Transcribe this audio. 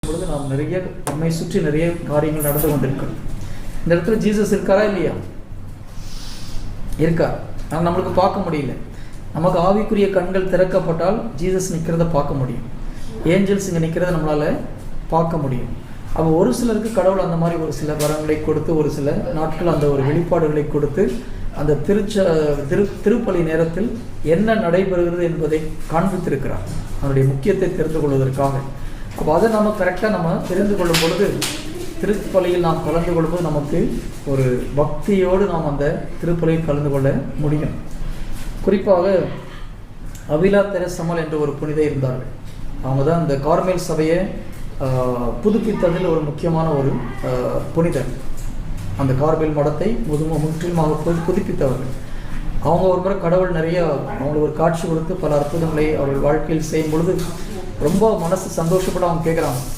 பொழுது நாம் நம்மை சுற்றி நிறைய காரியங்கள் நடந்து கொண்டிருக்கிறோம். இந்த இடத்துல ஜீசஸ் இருக்காரா இல்லையா? இருக்கா. ஆனால் நம்மளுக்கு பார்க்க முடியல. நமக்கு ஆவிக்குரிய கண்கள் திறக்கப்பட்டால் ஜீசஸ் நிற்கிறத பார்க்க முடியும். ஏஞ்சல்ஸ் இங்கே நிற்கிறத நம்மளால் பார்க்க முடியும். அப்போ ஒரு சிலருக்கு கடவுள் அந்த மாதிரி ஒரு சில வரங்களை கொடுத்து, ஒரு சில நாட்கள் அந்த ஒரு வெளிப்பாடுகளை கொடுத்து, அந்த திருப்பலி நேரத்தில் என்ன நடைபெறுகிறது என்பதை காண்பித்திருக்கிறார், அதனுடைய முக்கியத்தை தெரிந்து கொள்வதற்காக. அப்போ அதை நம்ம கரெக்டாக நம்ம தெரிந்து கொள்ளும் பொழுது, திருப்பலியில் நாம் கலந்து கொள்ளும்போது நமக்கு ஒரு பக்தியோடு நாம் அந்த திருப்பலியில் கலந்து கொள்ள முடியும். குறிப்பாக அவிலா தெரசம்மாள் என்ற ஒரு புனிதை இருந்தார்கள். அவங்க தான் இந்த கார்மேல் சபையை புதுப்பித்ததில் ஒரு முக்கியமான ஒரு புனிதர். அந்த கார்மேல் மடத்தை முற்றிலுமாக புதுப்பித்தவர்கள். அவங்க ஒரு முறை கடவுள் நிறைய அவங்களுக்கு ஒரு காட்சி கொடுத்து பல அற்புதங்களை அவர்கள் வாழ்க்கையில் செய்யும் பொழுது ரொம்ப மனசு சந்தோஷப்பட அவங்க கேட்குறாங்க,